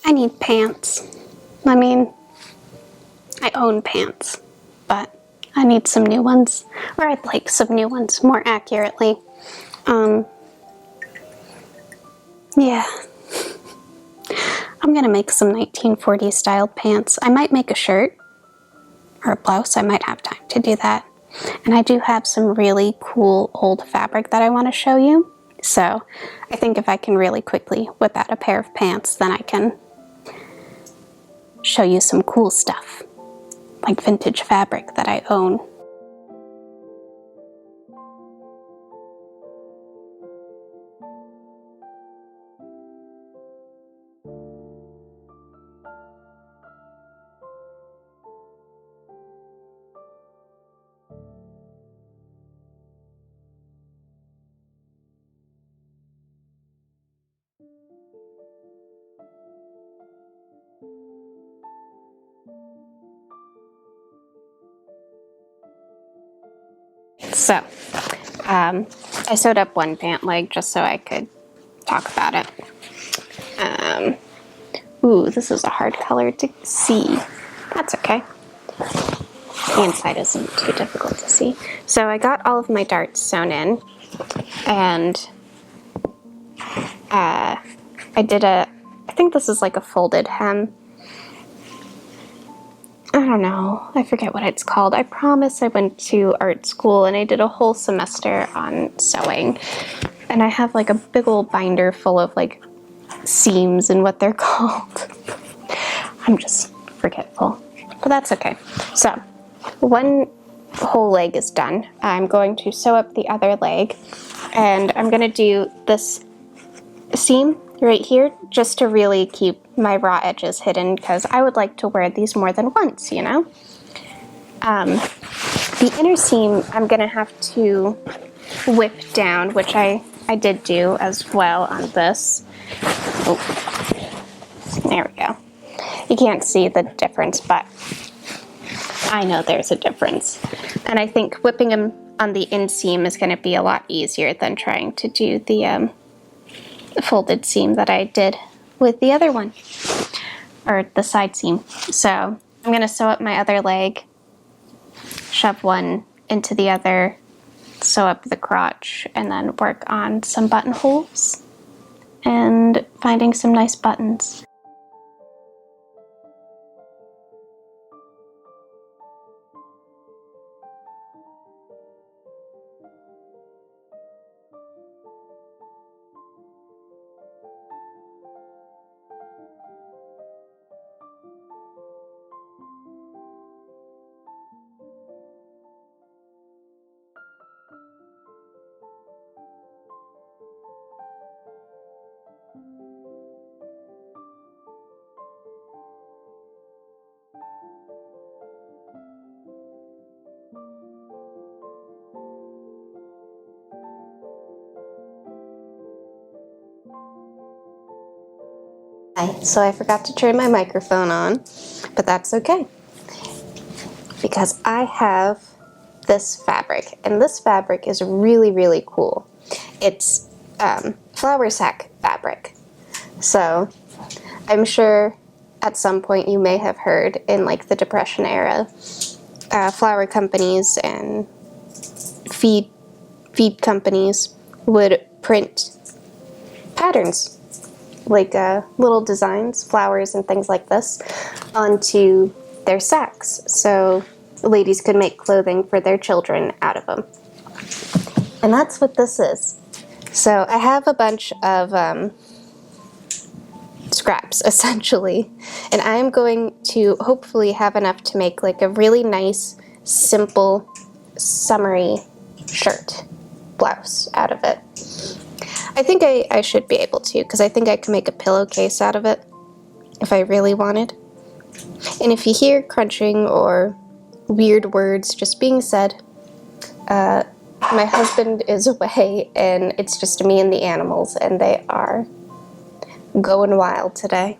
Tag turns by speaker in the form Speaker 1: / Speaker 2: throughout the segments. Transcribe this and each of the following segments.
Speaker 1: I need pants. I mean, I own pants, but I need some new ones. Or I'd like some new ones, more accurately. Yeah. I'm gonna make some 1940s styled pants. I might make a shirt or a blouse. I might have time to do that. And I do have some really cool old fabric that I want to show you. So I think if I can really quickly whip out a pair of pants, then I can show you some cool stuff, like vintage fabric that I own. So, I sewed up one pant leg just so I could talk about it. Ooh, this is a hard color to see. That's okay. The inside isn't too difficult to see. So I got all of my darts sewn in, and I did I think this is like a folded hem. I don't know, I forget what it's called. I promise I went to art school and I did a whole semester on sewing. And I have like a big old binder full of like seams and what they're called. I'm just forgetful, but that's okay. So one whole leg is done. I'm going to sew up the other leg, and I'm gonna do this seam right here just to really keep my raw edges hidden, because I would like to wear these more than once, you know? The inner seam I'm gonna have to whip down, which I did do as well on this. Oh, there we go. You can't see the difference, but I know there's a difference. And I think whipping them on the inseam is gonna be a lot easier than trying to do the folded seam that I did with the other one, or the side seam. So I'm gonna sew up my other leg, shove one into the other, sew up the crotch, and then work on some buttonholes and finding some nice buttons. Hi, so I forgot to turn my microphone on, but that's okay, because I have this fabric, and this fabric is really, really cool. It's flour sack fabric. So I'm sure at some point you may have heard in like the Depression era, flour companies and feed companies would print patterns, like little designs, flowers and things like this, onto their sacks, so ladies could make clothing for their children out of them. And that's what this is. So I have a bunch of scraps, essentially, and I am going to hopefully have enough to make like a really nice, simple, summery shirt blouse out of it. I think I should be able to, because I think I can make a pillowcase out of it if I really wanted. And if you hear crunching or weird words just being said, my husband is away and it's just me and the animals, and they are going wild today.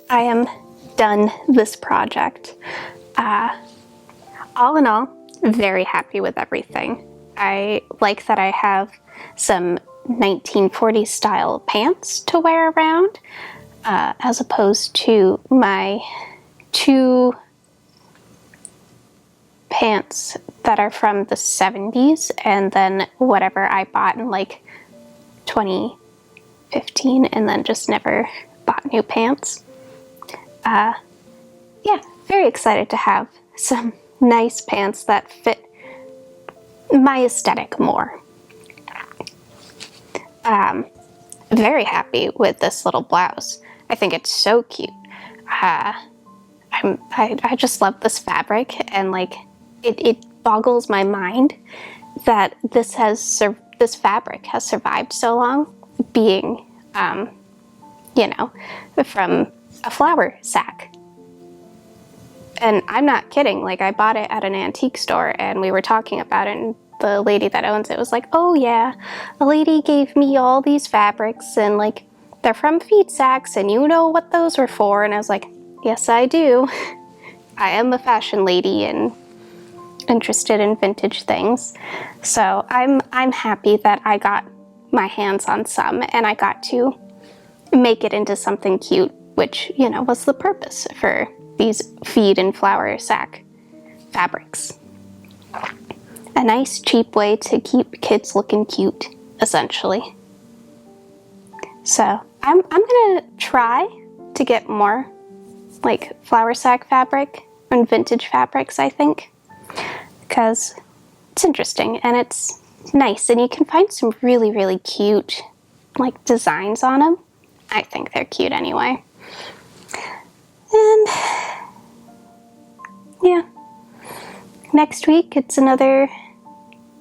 Speaker 1: I am done this project. All in all, very happy with everything. I like that I have some 1940s style pants to wear around, as opposed to my 2 pants that are from the 70s and then whatever I bought in like 2015 and then just never bought new pants. Yeah, very excited to have some nice pants that fit my aesthetic more. Very happy with this little blouse. I think it's so cute. I just love this fabric, and like it boggles my mind that this fabric has survived so long, being from a flour sack. And I'm not kidding, like I bought it at an antique store and we were talking about it, and the lady that owns it was like, oh yeah, a lady gave me all these fabrics and like they're from feed sacks and you know what those were for. And I was like, yes I do. I am a fashion lady and interested in vintage things. So I'm happy that I got my hands on some and I got to make it into something cute, which, you know, was the purpose for these feed and flour sack fabrics. A nice cheap way to keep kids looking cute, essentially. So I'm gonna try to get more like flour sack fabric and vintage fabrics, I think, because it's interesting and it's nice, and you can find some really, really cute like designs on them. I think they're cute anyway. And yeah, next week it's another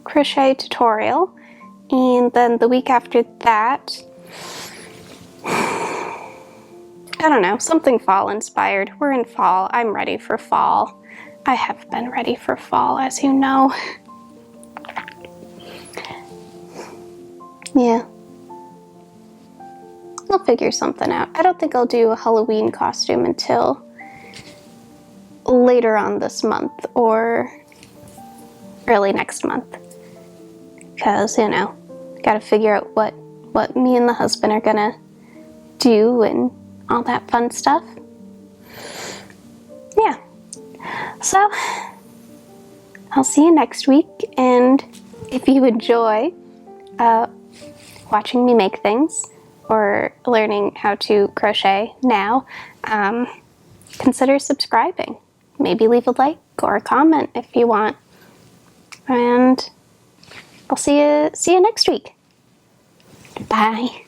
Speaker 1: crochet tutorial, and then the week after that, I don't know, something fall inspired. We're in fall. I'm ready for fall. I have been ready for fall, as you know. Yeah. I'll figure something out. I don't think I'll do a Halloween costume until later on this month or early next month. Because, you know, gotta figure out what me and the husband are gonna do and all that fun stuff. Yeah. So, I'll see you next week, and if you enjoy watching me make things or learning how to crochet now, consider subscribing. Maybe leave a like or a comment if you want. And I'll see you next week. Bye.